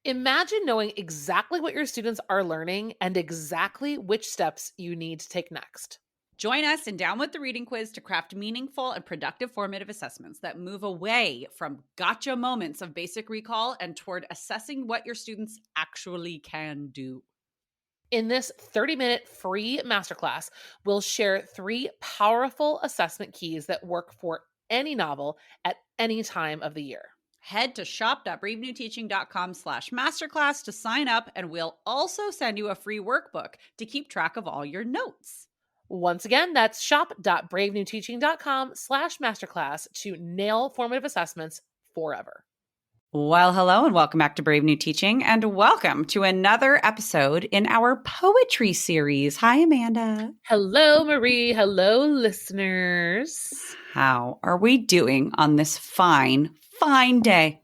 Imagine knowing exactly what your students are learning and exactly which steps you need to take next. Join us in Down with the Reading Quiz to craft meaningful and productive formative assessments that move away from gotcha moments of basic recall and toward assessing what your students actually can do. In this 30-minute free masterclass, we'll share 3 powerful assessment keys that work for any novel at any time of the year. Head to shop.bravenewteaching.com/masterclass to sign up, and we'll also send you a free workbook to keep track of all your notes. Once again, that's shop.bravenewteaching.com/masterclass to nail formative assessments forever. Well, hello and welcome back to Brave New Teaching, and welcome to another episode in our poetry series. Hi, Amanda. Hello, Marie. Hello, listeners. How are we doing on this fine day?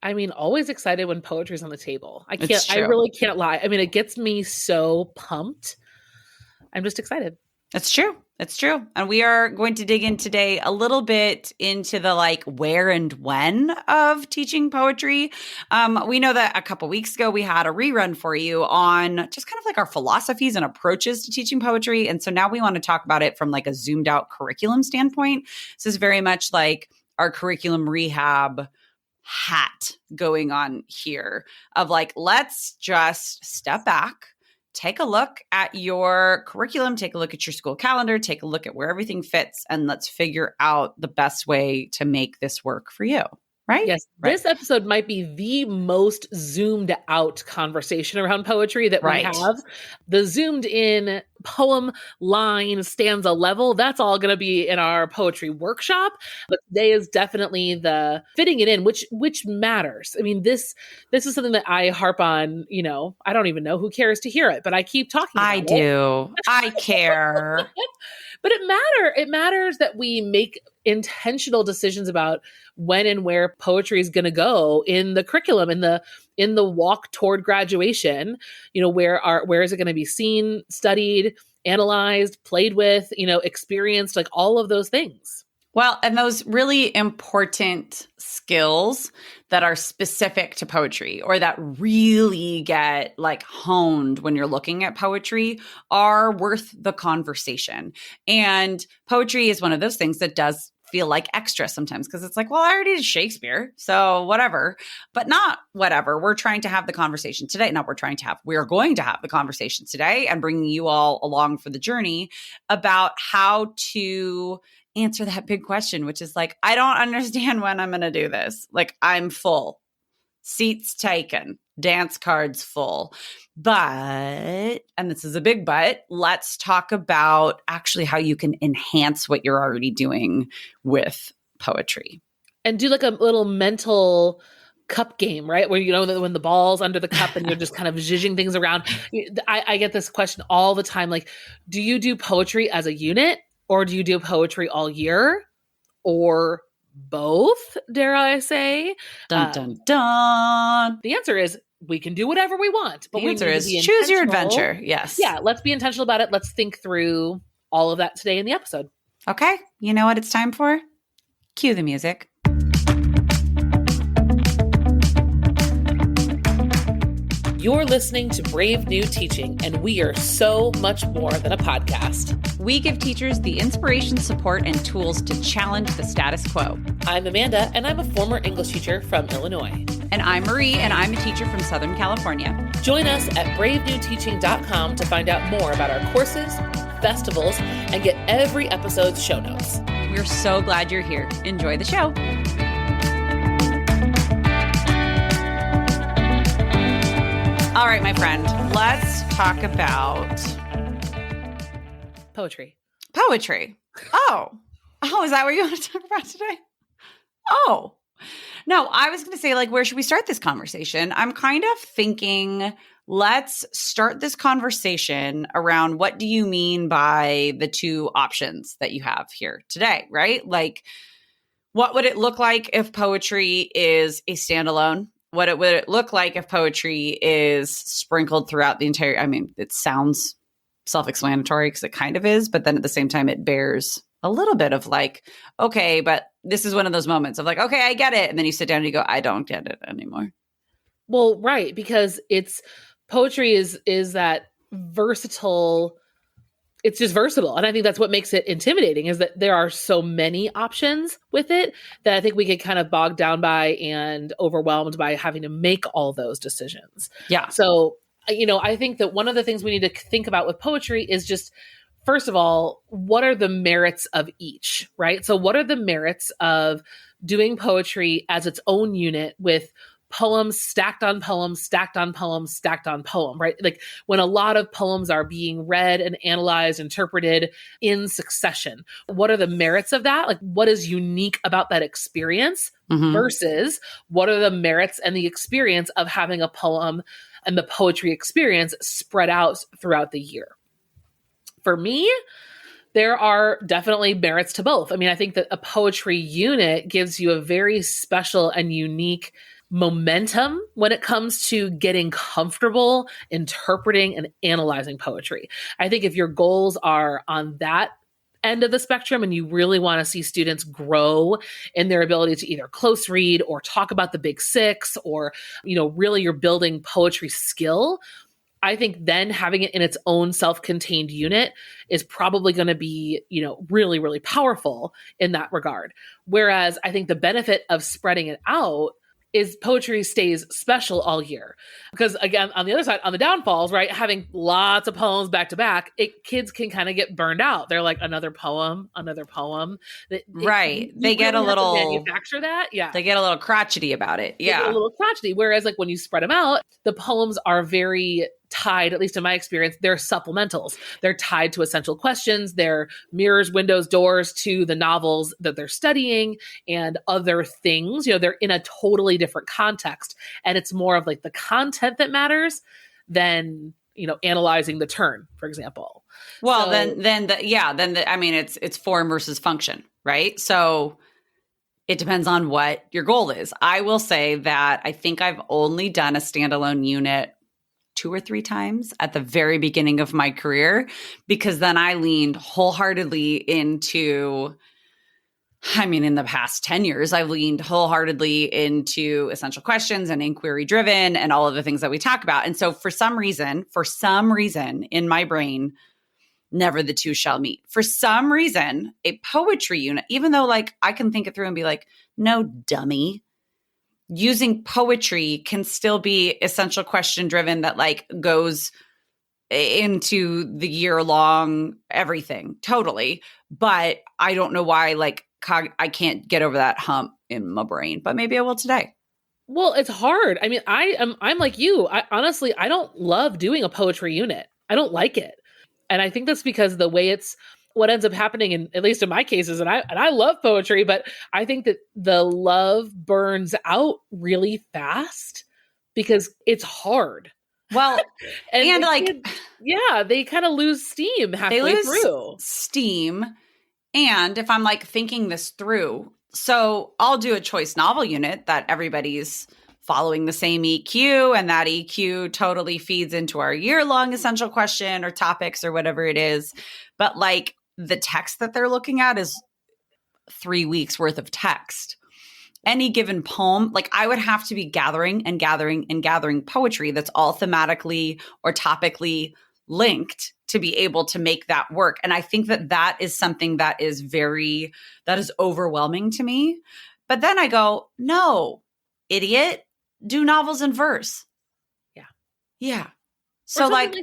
I mean, always excited when poetry's on the table. I It's true. really can't lie. I mean, it gets me so pumped. I'm just excited. It's true. It's true. And we are going to dig in today a little bit into the where and when of teaching poetry. We know that a couple weeks ago we had a rerun for you on just kind of our philosophies and approaches to teaching poetry. And so now we want to talk about it from a zoomed out curriculum standpoint. This is very much like our curriculum rehab hat going on here of let's just step back. Take a look at your curriculum, take a look at your school calendar, take a look at where everything fits, and let's figure out the best way to make this work for you. Right? Yes. Right. This episode might be the most zoomed out conversation around poetry that we have. The zoomed in poem, line, stanza level, that's all going to be in our poetry workshop. But today is definitely the fitting it in, which matters. I mean, this is something that I harp on, I don't even know who cares to hear it, but I keep talking about it. I do. I care. But it matters that we make intentional decisions about when and where poetry is going to go in the curriculum, in the walk toward graduation. Where is it going to be seen, studied, analyzed, played with, experienced, all of those things. Well, and those really important skills that are specific to poetry or that really get honed when you're looking at poetry are worth the conversation. And poetry is one of those things that does feel like extra sometimes because it's well, I already did Shakespeare, so whatever, but not whatever. We're trying to have the conversation today. We are going to have the conversation today and bringing you all along for the journey about how to answer that big question, which is I don't understand when I'm going to do this. I'm full, seats taken, dance cards full. But, and this is a big but, let's talk about actually how you can enhance what you're already doing with poetry. And do a little mental cup game, right? Where when the ball's under the cup and you're just kind of zhuzhing things around. I get this question all the time. Do you do poetry as a unit? Or do you do poetry all year? Or both, dare I say? Dun, dun, dun. The answer is we can do whatever we want. But the answer is choose your adventure. Yes. Yeah, let's be intentional about it. Let's think through all of that today in the episode. Okay. You know what it's time for? Cue the music. You're listening to Brave New Teaching, and we are so much more than a podcast. We give teachers the inspiration, support, and tools to challenge the status quo. I'm Amanda, and I'm a former English teacher from Illinois. And I'm Marie, and I'm a teacher from Southern California. Join us at bravenewteaching.com to find out more about our courses, festivals, and get every episode's show notes. We're so glad you're here. Enjoy the show. All right, my friend, let's talk about poetry. Oh, is that what you want to talk about today? Oh, no, I was going to say, where should we start this conversation? I'm kind of thinking, let's start this conversation around what do you mean by the two options that you have here today, right? What would it look like if poetry is a standalone? What would it look like if poetry is sprinkled throughout the entire, it sounds self-explanatory because it kind of is, but then at the same time, it bears a little bit of okay, but this is one of those moments of okay, I get it. And then you sit down and you go, I don't get it anymore. Well, right, because poetry is that versatile, it's just versatile. And I think that's what makes it intimidating, is that there are so many options with it that I think we get kind of bogged down by and overwhelmed by having to make all those decisions. Yeah. So, I think that one of the things we need to think about with poetry is just, first of all, what are the merits of each, right? So what are the merits of doing poetry as its own unit with poems stacked on poems, stacked on poems, stacked on poem, right? Like when a lot of poems are being read and analyzed, interpreted in succession. What are the merits of that? Like what is unique about that experience versus what are the merits and the experience of having a poem and the poetry experience spread out throughout the year? For me, there are definitely merits to both. I mean, I think that a poetry unit gives you a very special and unique momentum when it comes to getting comfortable interpreting and analyzing poetry. I think if your goals are on that end of the spectrum and you really want to see students grow in their ability to either close read or talk about the big six, or, really you're building poetry skill, I think then having it in its own self-contained unit is probably going to be, really, really powerful in that regard. Whereas I think the benefit of spreading it out is poetry stays special all year. Because again, on the other side, on the downfalls, right, having lots of poems back to back, kids can kind of get burned out. They're like, another poem. Right. They get really a little manufacture that. Yeah. They get a little crotchety about it. Yeah. They get a little crotchety. Whereas like when you spread them out, the poems are very tied, at least in my experience, they're supplementals. They're tied to essential questions. They're mirrors, windows, doors to the novels that they're studying and other things. They're in a totally different context. And it's more of like the content that matters than, analyzing the turn, for example. Well, it's form versus function, right? So it depends on what your goal is. I will say that I think I've only done a standalone unit 2 or 3 times at the very beginning of my career, because then I leaned wholeheartedly into, in the past 10 years, I've leaned wholeheartedly into essential questions and inquiry driven and all of the things that we talk about. And so for some reason in my brain, never the two shall meet. For some reason, a poetry unit, even though like I can think it through and be like, no, dummy, using poetry can still be essential question driven that like goes into the year long everything totally. But I don't know why like I can't get over that hump in my brain, but maybe I will today. Well, it's hard. I mean, I'm like you. Honestly, I don't love doing a poetry unit. I don't like it. And I think that's because the way what ends up happening, in at least in my cases, and I love poetry, but I think that the love burns out really fast because it's hard. Well, and like, they kind of lose steam halfway through. Steam. And if I'm like thinking this through, so I'll do a choice novel unit that everybody's following the same EQ, and that EQ totally feeds into our year-long essential question or topics or whatever it is. But like the text that they're looking at is 3 weeks worth of text. Any given poem, like I would have to be gathering and gathering and gathering poetry that's all thematically or topically linked to be able to make that work. And I think that is something that is overwhelming to me. But then I go, no, idiot, do novels in verse. Yeah. Yeah. So like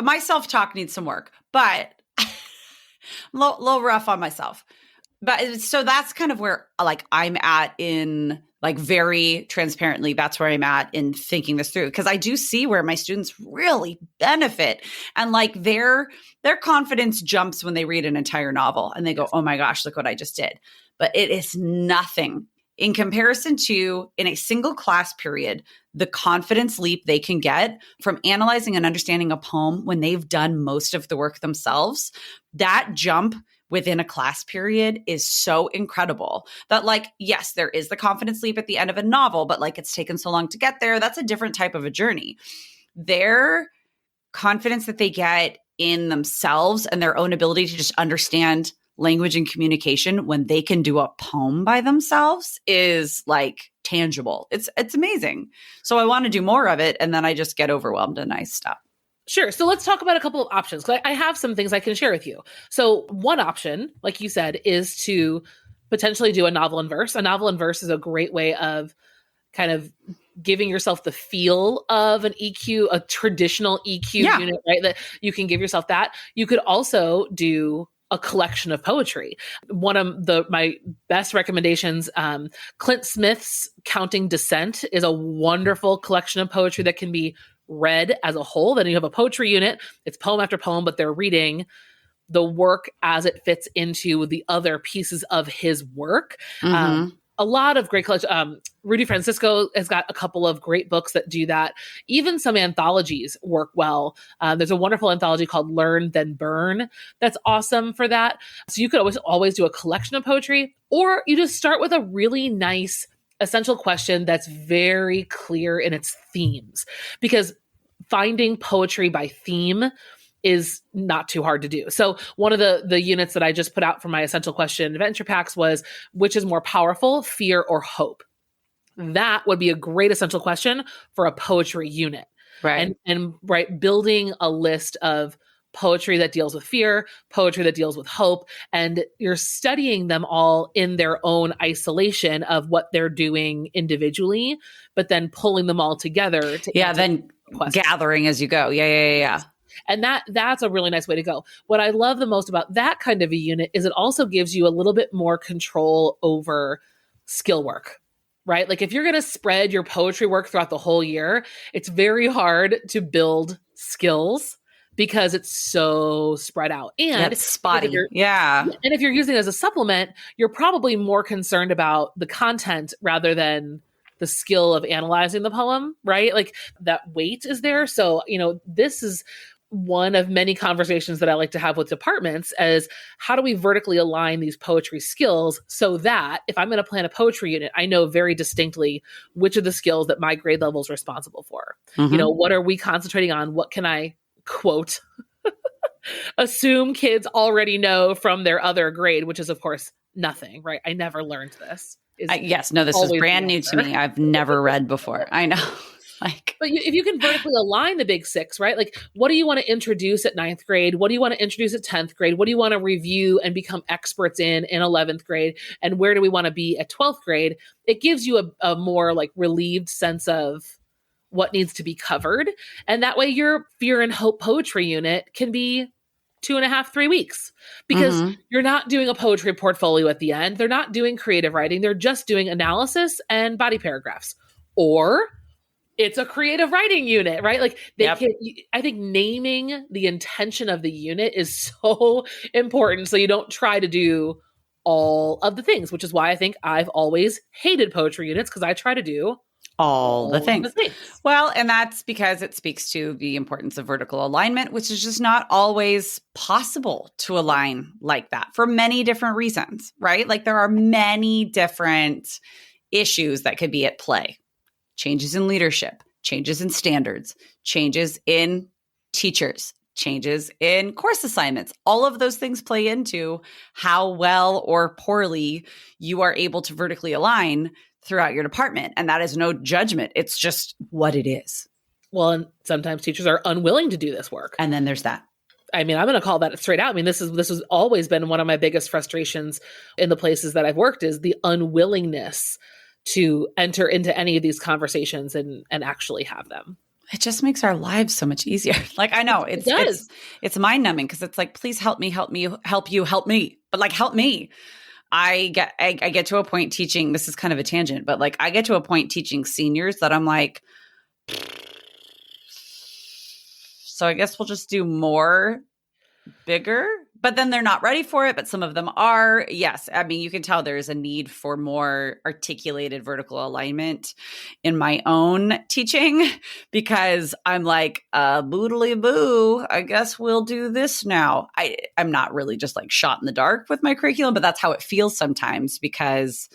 my self-talk needs some work, but I'm a little rough on myself. But so that's kind of where like I'm at in like very transparently, that's where I'm at in thinking this through. Because I do see where my students really benefit. And like their confidence jumps when they read an entire novel and they go, oh my gosh, look what I just did. But it is nothing in comparison to in a single class period, the confidence leap they can get from analyzing and understanding a poem when they've done most of the work themselves. That jump within a class period is so incredible that like, yes, there is the confidence leap at the end of a novel, but like it's taken so long to get there. That's a different type of a journey. Their confidence that they get in themselves and their own ability to just understand language and communication when they can do a poem by themselves is like tangible. It's amazing. So I want to do more of it, and then I just get overwhelmed and I stop. Sure. So let's talk about a couple of options. I have some things I can share with you. So one option, like you said, is to potentially do a novel in verse. A novel in verse is a great way of kind of giving yourself the feel of an EQ, a traditional EQ unit, right? That you can give yourself that. You could also do a collection of poetry. One of my best recommendations, Clint Smith's Counting Descent, is a wonderful collection of poetry that can be read as a whole. Then you have a poetry unit. It's poem after poem, but they're reading the work as it fits into the other pieces of his work. A lot of great collections. Rudy Francisco has got a couple of great books that do that. Even some anthologies work well. There's a wonderful anthology called Learn Then Burn that's awesome for that. So you could always do a collection of poetry, or you just start with a really nice essential question that's very clear in its themes, because finding poetry by theme is not too hard to do. So one of the units that I just put out for my essential question adventure packs was, which is more powerful, fear or hope? That would be a great essential question for a poetry unit. Right. And right, building a list of poetry that deals with fear, poetry that deals with hope, and you're studying them all in their own isolation of what they're doing individually, but then pulling them all together to then gathering as you go. Yeah. And that's a really nice way to go. What I love the most about that kind of a unit is it also gives you a little bit more control over skill work, right? Like if you're going to spread your poetry work throughout the whole year, it's very hard to build skills because it's so spread out. And it's spotty. And if you're using it as a supplement, you're probably more concerned about the content rather than the skill of analyzing the poem, right? Like that weight is there. So, this is one of many conversations that I like to have with departments as how do we vertically align these poetry skills so that if I'm going to plan a poetry unit, I know very distinctly which of the skills that my grade level is responsible for. What are we concentrating on? What can I quote assume kids already know from their other grade, which is of course nothing, right? I never learned this. This is brand new to me. I've never read before. I know. But if you can vertically align the big six, right? Like, what do you want to introduce at 9th grade? What do you want to introduce at 10th grade? What do you want to review and become experts in 11th grade? And where do we want to be at 12th grade? It gives you a more like relieved sense of what needs to be covered. And that way your fear and hope poetry unit can be 2.5, 3 weeks, because you're not doing a poetry portfolio at the end. They're not doing creative writing. They're just doing analysis and body paragraphs. Or it's a creative writing unit, right? Like I think naming the intention of the unit is so important. So you don't try to do all of the things, which is why I think I've always hated poetry units, because I try to do all the things. Well, and that's because it speaks to the importance of vertical alignment, which is just not always possible to align like that for many different reasons, right? Like there are many different issues that could be at play. Changes in leadership, changes in standards, changes in teachers, changes in course assignments. All of those things play into how well or poorly you are able to vertically align throughout your department. And that is no judgment. It's just what it is. Well, and sometimes teachers are unwilling to do this work. And then there's that. I mean, I'm going to call that straight out. I mean, this has always been one of my biggest frustrations in the places that I've worked, is the unwillingness to enter into any of these conversations and actually have them. It just makes our lives so much easier. Like, I know it's mind numbing, because it's like, please help me, help me. But like, help me. I get to a point teaching, this is kind of a tangent, but like I get to a point teaching seniors that I'm like, so I guess we'll just do more bigger, but then they're not ready for it. But some of them are. Yes. I mean, you can tell there's a need for more articulated vertical alignment in my own teaching, because I'm like, boodly boo, I guess we'll do this now. I'm not really just like shot in the dark with my curriculum, but that's how it feels sometimes, because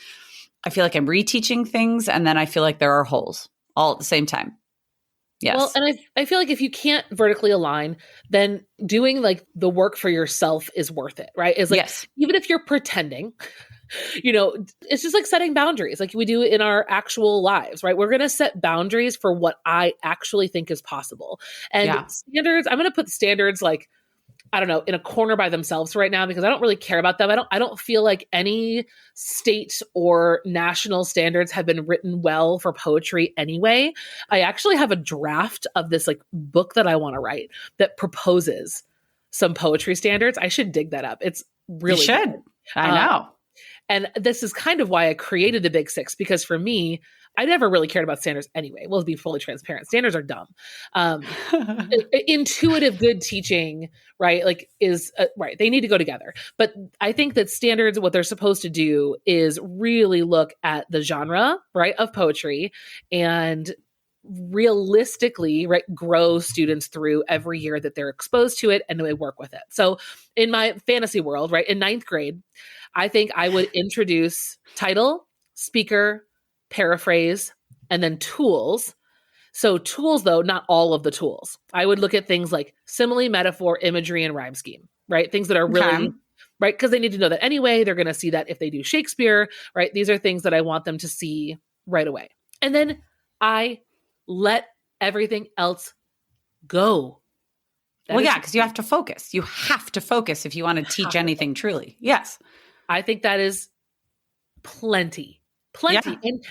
I feel like I'm reteaching things and then I feel like there are holes all at the same time. Yes. Well, and I feel like if you can't vertically align, then doing like the work for yourself is worth it, right? Is like, yes. even if you're pretending, it's just like setting boundaries like we do in our actual lives, right? We're going to set boundaries for what I actually think is possible. And standards, I'm going to put standards like, I don't know, in a corner by themselves right now because I don't really care about them. I don't feel like any state or national standards have been written well for poetry anyway. I actually have a draft of this like book that I want to write that proposes some poetry standards. I should dig that up. It's really you should. Good. I know. And this is kind of why I created the Big Six, because for me, I never really cared about standards anyway. We'll be fully transparent. Standards are dumb. Intuitive good teaching, right? Like is right. They need to go together. But I think that standards, what they're supposed to do is really look at the genre, right, of poetry and realistically, right, grow students through every year that they're exposed to it and they work with it. So in my fantasy world, right, in ninth grade, I think I would introduce title, speaker, paraphrase, and then tools. So tools, though, not all of the tools. I would look at things like simile, metaphor, imagery, and rhyme scheme, right? Things that are really, right? Because they need to know that anyway. They're going to see that if they do Shakespeare, right? These are things that I want them to see right away. And then I let everything else go. Because you have to focus. You have to focus if you want to teach anything truly. Yes. I think that is plenty. Yeah.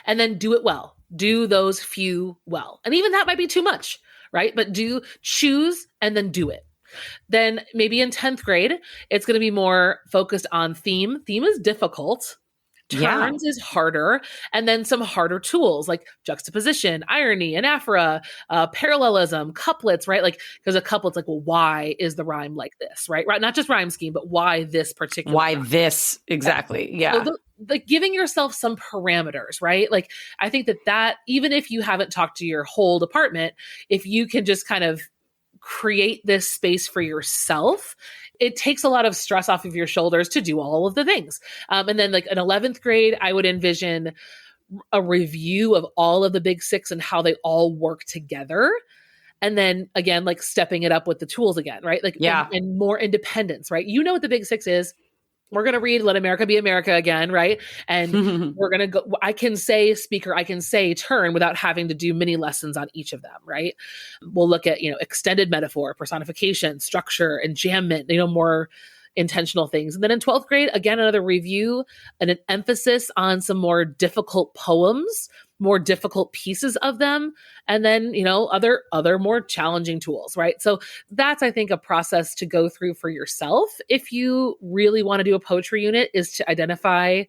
And then do it well. Do those few well. And even that might be too much, right? But choose and then do it. Then maybe in 10th grade, it's going to be more focused on theme. Theme is difficult. Turns is harder. And then some harder tools like juxtaposition, irony, anaphora, parallelism, couplets, right? Like, because a couplet's like, well, why is the rhyme like this, right? Right? Not just rhyme scheme, but why this particular rhyme? This, exactly. Yeah. So like giving yourself some parameters, right? Like, I think that even if you haven't talked to your whole department, if you can just kind of create this space for yourself, it takes a lot of stress off of your shoulders to do all of the things. And then like in 11th grade, I would envision a review of all of the Big Six and how they all work together. And then again, like stepping it up with the tools again, right? Like, and more independence, right? You know what the Big Six is. We're going to read Let America Be America again, right? And we're going to go, I can say speaker, I can say turn without having to do mini lessons on each of them, right? We'll look at, extended metaphor, personification, structure, enjambment, more intentional things. And then in 12th grade, again, another review and an emphasis on some more difficult poems, more difficult pieces of them, and then, other more challenging tools, right? So that's, I think, a process to go through for yourself. If you really want to do a poetry unit, is to identify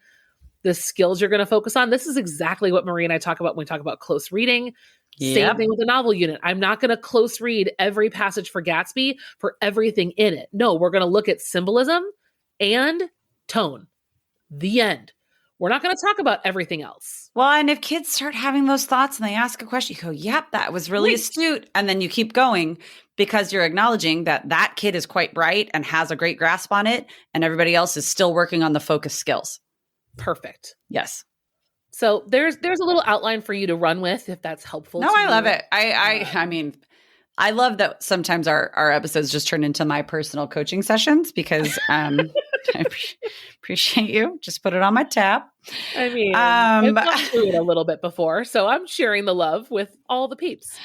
the skills you're going to focus on. This is exactly what Marie and I talk about when we talk about close reading. Same thing with the novel unit. I'm not going to close read every passage for Gatsby for everything in it. No, we're going to look at symbolism and tone. The end. We're not going to talk about everything else. Well, and if kids start having those thoughts and they ask a question, you go, yep, that was really astute. And then you keep going because you're acknowledging that kid is quite bright and has a great grasp on it. And everybody else is still working on the focus skills. Perfect. Yes. So there's a little outline for you to run with if that's helpful. No, I love it. I mean, I love that sometimes our episodes just turn into my personal coaching sessions because I appreciate you. Just put it on my tab. I mean, I've gone through it a little bit before, so I'm sharing the love with all the peeps.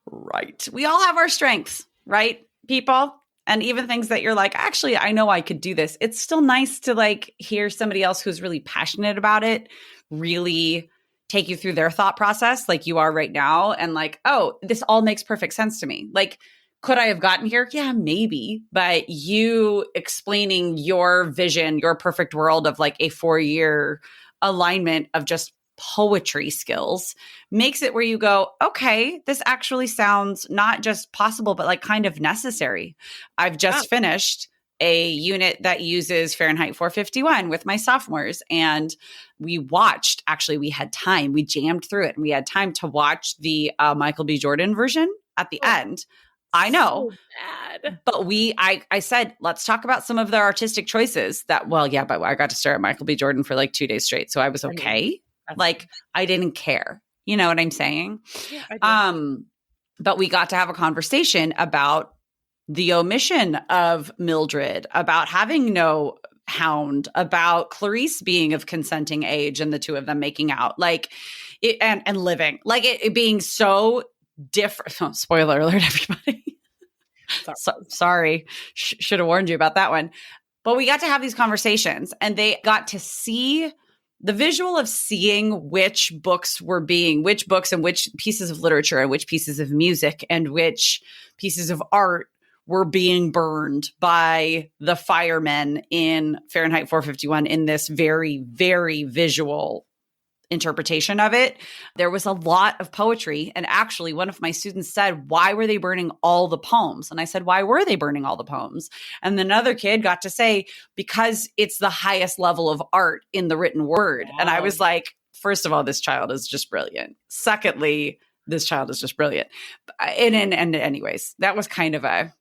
Right. We all have our strengths, right, people? And even things that you're like, actually, I know I could do this. It's still nice to like hear somebody else who's really passionate about it, really take you through their thought process like you are right now. And like, oh, this all makes perfect sense to me. Like, could I have gotten here? Yeah, maybe. But you explaining your vision, your perfect world of like a 4-year alignment of just poetry skills makes it where you go, okay, this actually sounds not just possible, but like kind of necessary. I've just finished a unit that uses Fahrenheit 451 with my sophomores. And we had time. We jammed through it and we had time to watch the Michael B. Jordan version at the end. I know. So bad. But I said, let's talk about some of the artistic choices but I got to stare at Michael B. Jordan for like 2 days straight. So I was okay. I didn't care. You know what I'm saying? Yeah, But we got to have a conversation about the omission of Mildred, about having no hound, about Clarice being of consenting age and the two of them making out, like it, and living, like it being so different. Oh, spoiler alert, everybody. Sorry. Should have warned you about that one. But we got to have these conversations, and they got to see the visual of seeing which books and which pieces of literature and which pieces of music and which pieces of art were being burned by the firemen in Fahrenheit 451 in this very, very visual interpretation of it. There was a lot of poetry. And actually, one of my students said, why were they burning all the poems? And I said, why were they burning all the poems? And then another kid got to say, because it's the highest level of art in the written word. Wow. And I was like, first of all, this child is just brilliant. Secondly, this child is just brilliant. And anyways, that was kind of a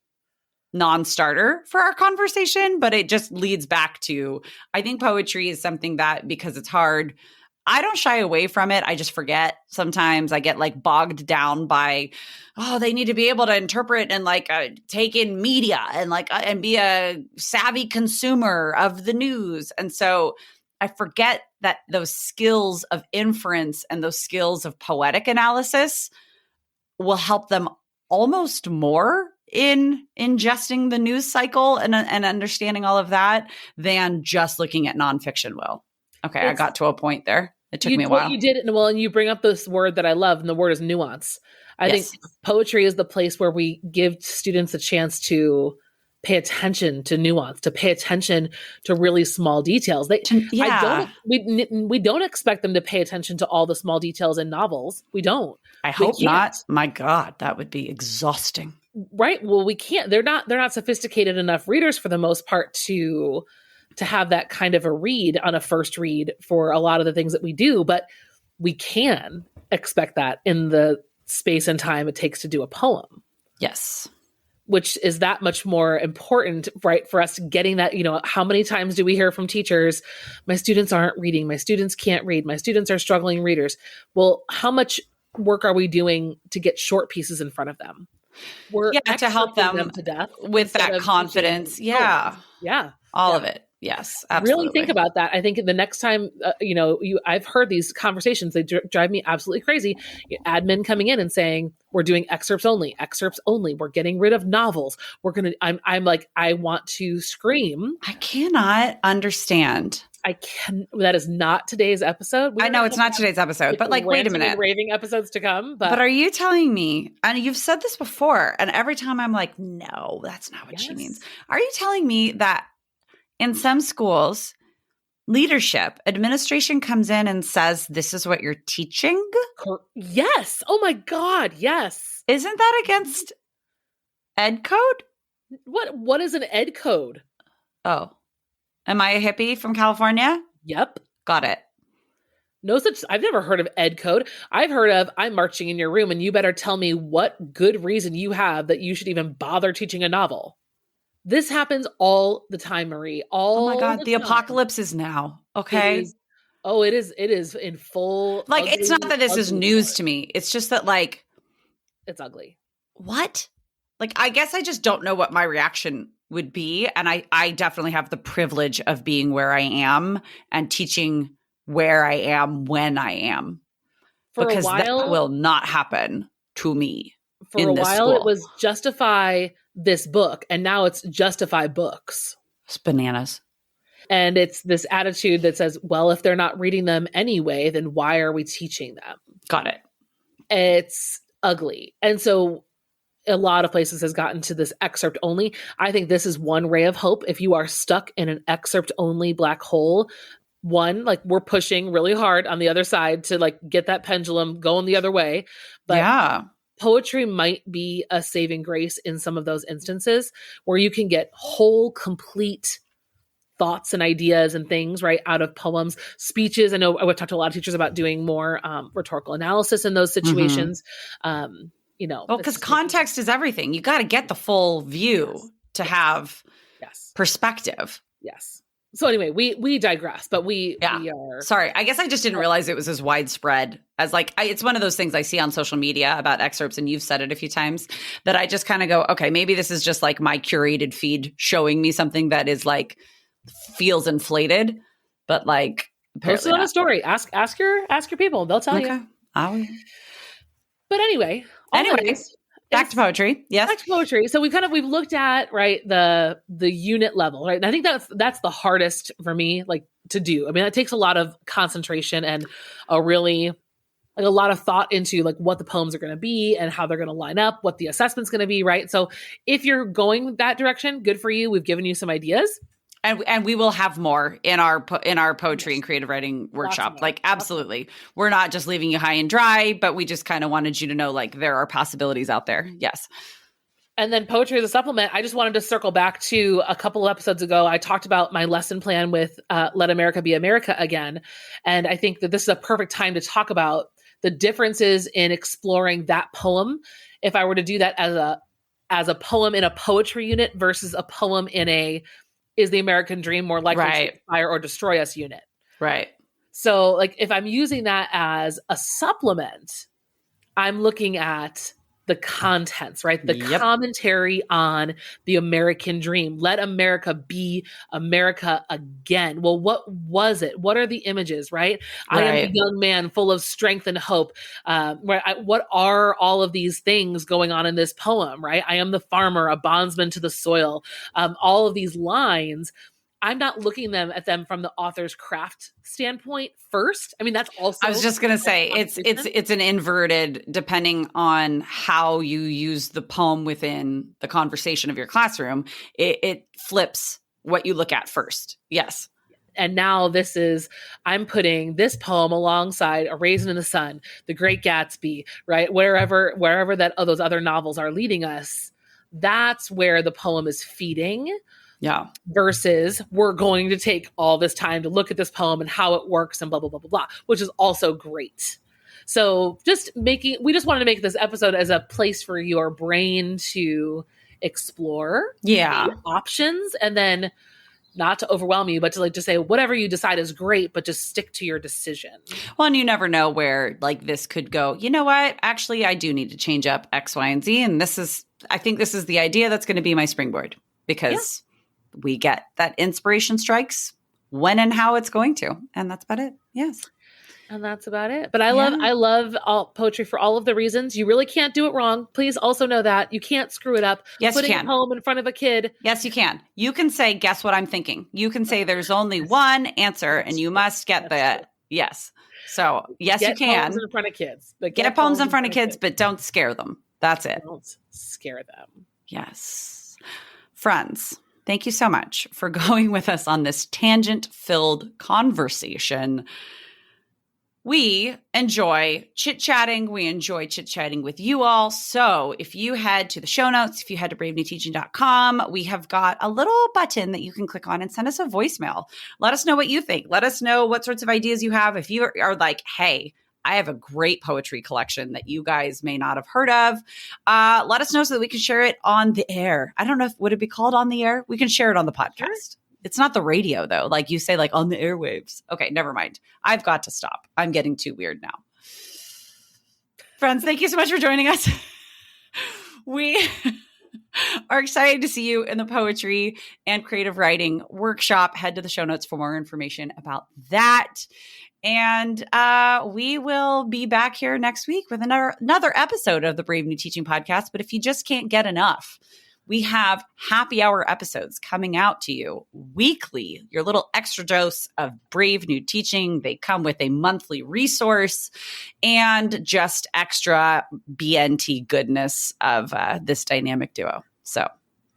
non-starter for our conversation, but it just leads back to, I think poetry is something that, because it's hard, I don't shy away from it. I just forget. Sometimes I get like bogged down by, they need to be able to interpret and like take in media and like and be a savvy consumer of the news. And so I forget that those skills of inference and those skills of poetic analysis will help them almost more in ingesting the news cycle and understanding all of that than just looking at nonfiction will. Okay, I got to a point there. It took me a while. You did it well, and you bring up this word that I love, and the word is nuance. I think poetry is the place where we give students a chance to pay attention to nuance, to pay attention to really small details. We don't expect them to pay attention to all the small details in novels. We don't. I hope not. My God, that would be exhausting. Right. Well, we can't. They're not sophisticated enough readers for the most part to have that kind of a read on a first read for a lot of the things that we do, but we can expect that in the space and time it takes to do a poem. Yes. Which is that much more important, right? For us getting that, how many times do we hear from teachers, my students aren't reading, my students can't read, my students are struggling readers. Well, how much work are we doing to get short pieces in front of them? We're to help them to death with that confidence. Yeah. Yeah. All of it. Yes, absolutely. Really think about that. I think the next time, I've heard these conversations, they drive me absolutely crazy. Admin coming in and saying, we're doing excerpts only. We're getting rid of novels. I'm like, I want to scream. I cannot understand. That is not today's episode. I know it's not today's episode, but like, wait a minute. Raving episodes to come. But are you telling me, and you've said this before, and every time I'm like, no, that's not what she means. Are you telling me that in some schools, leadership, administration comes in and says, this is what you're teaching? Yes. Oh my God. Yes. Isn't that against ed code? What is an ed code? Oh, am I a hippie from California? Yep. Got it. No such, I've never heard of ed code. I've heard of, I'm marching in your room and you better tell me what good reason you have that you should even bother teaching a novel. This happens all the time, Marie. Oh my God, the apocalypse is now. Okay. It is in full. Like, ugly, it's not that this is news to me. It's just that, like, it's ugly. What? Like, I guess I just don't know what my reaction would be. And I definitely have the privilege of being where I am and teaching where I am when I am. Because that will not happen to me. For a while, it was justify this book, and now it's justify books. It's bananas. And it's this attitude that says, well, if they're not reading them anyway, then why are we teaching them? Got it. It's ugly. And so a lot of places has gotten to this excerpt only. I think this is one ray of hope. If you are stuck in an excerpt only black hole, like we're pushing really hard on the other side to like get that pendulum going the other way. But poetry might be a saving grace in some of those instances where you can get whole, complete thoughts and ideas and things right out of poems, speeches. I know I've talked to a lot of teachers about doing more rhetorical analysis in those situations. Because context is everything. You got to get the full view to have perspective. Yes. So anyway, we digress, but we are. Sorry, I guess I just didn't realize it was as widespread as like it's one of those things I see on social media about excerpts, and you've said it a few times, that I just kind of go, okay, maybe this is just like my curated feed showing me something that is like feels inflated, but like post it on a story. Ask your people; they'll tell you. But anyway, back to poetry. Yes. Back to poetry. So we've looked at, right, the unit level, right? And I think that's the hardest for me, like, to do. I mean, it takes a lot of concentration and a lot of thought into like what the poems are going to be and how they're going to line up, what the assessment's going to be, right? So if you're going that direction, good for you. We've given you some ideas. And we will have more in our poetry and creative writing workshop. Like, absolutely. We're not just leaving you high and dry, but we just kind of wanted you to know, like, there are possibilities out there. Yes. And then poetry as a supplement. I just wanted to circle back to a couple of episodes ago. I talked about my lesson plan with Let America Be America again. And I think that this is a perfect time to talk about the differences in exploring that poem. If I were to do that as a poem in a poetry unit versus a poem in a is the American dream more likely to inspire or destroy us unit. Right. So like if I'm using that as a supplement, I'm looking at the contents, right? The commentary on the American dream. Let America be America again. Well, what was it? What are the images, right? I am the young man full of strength and hope. What are all of these things going on in this poem, right? I am the farmer, a bondsman to the soil. All of these lines, I'm not looking at them from the author's craft standpoint first. I mean, that's also. I was just going to say it's an inverted, depending on how you use the poem within the conversation of your classroom. It flips what you look at first. Yes. And now I'm putting this poem alongside A Raisin in the Sun, The Great Gatsby, right? Wherever those other novels are leading us, that's where the poem is feeding. Yeah. Versus we're going to take all this time to look at this poem and how it works and blah, blah, blah, blah, blah, which is also great. So we just wanted to make this episode as a place for your brain to explore the options, and then not to overwhelm you, but to like just say whatever you decide is great, but just stick to your decision. Well, and you never know where like this could go. You know what? Actually, I do need to change up X, Y, and Z. And I think this is the idea that's going to be my springboard, because we get that inspiration strikes when and how it's going to. And that's about it. Yes. And that's about it. But I love all poetry for all of the reasons. You really can't do it wrong. Please also know that you can't screw it up. Yes, putting you can. A poem in front of a kid. Yes, you can. You can say, guess what I'm thinking. You can say there's only one answer and you must get the yes. So yes, you can. Get poems in front of kids. But get poems in front of kids, but don't scare them. That's it. Don't scare them. Yes. Friends, thank you so much for going with us on this tangent-filled conversation. We enjoy chit-chatting. We enjoy chit-chatting with you all. So if you head to the show notes, if you head to bravenewteaching.com, we have got a little button that you can click on and send us a voicemail. Let us know what you think. Let us know what sorts of ideas you have. If you are like, hey, I have a great poetry collection that you guys may not have heard of, let us know so that we can share it on the air. I don't know would it be called on the air? We can share it on the podcast. Sure. It's not the radio though. Like you say, like on the airwaves. Okay, never mind. I've got to stop. I'm getting too weird now. Friends, thank you so much for joining us. We are excited to see you in the poetry and creative writing workshop. Head to the show notes for more information about that. And we will be back here next week with another episode of the Brave New Teaching podcast. But if you just can't get enough, we have happy hour episodes coming out to you weekly, your little extra dose of Brave New Teaching. They come with a monthly resource and just extra BNT goodness of this dynamic duo. So,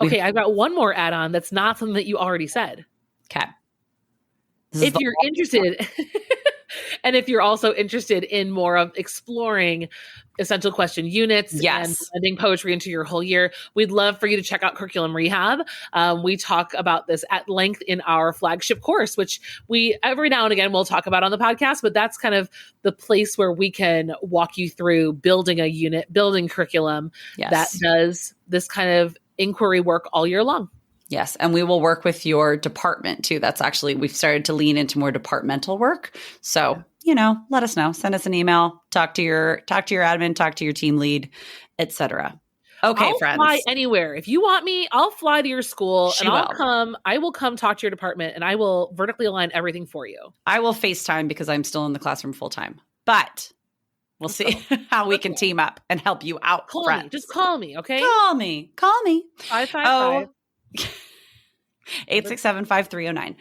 okay, I've got one more add-on that's not something that you already said. Okay. If you're interested... And if you're also interested in more of exploring essential question units and blending poetry into your whole year, we'd love for you to check out Curriculum Rehab. We talk about this at length in our flagship course, which we every now and again we'll talk about on the podcast, but that's kind of the place where we can walk you through building a unit, building curriculum that does this kind of inquiry work all year long. Yes. And we will work with your department too. That's actually, we've started to lean into more departmental work. So, let us know. Send us an email, talk to your admin, talk to your team lead, etc. Okay, friends. I'll fly anywhere. If you want me, I'll fly to your school I will come talk to your department and I will vertically align everything for you. I will FaceTime because I'm still in the classroom full time, but we'll see how we can team up and help you out. Call me. Just call me. Okay. Call me. 555. 867-5309.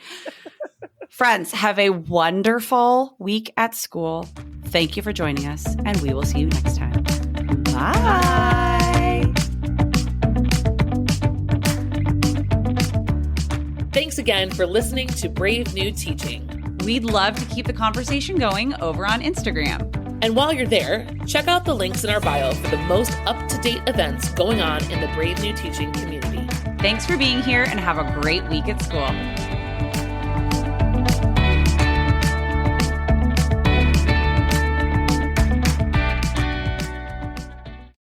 Friends, have a wonderful week at school. Thank you for joining us, and we will see you next time. Bye. Thanks again for listening to Brave New Teaching. We'd love to keep the conversation going over on Instagram. And while you're there, check out the links in our bio for the most up-to-date events going on in the Brave New Teaching community. Thanks for being here and have a great week at school.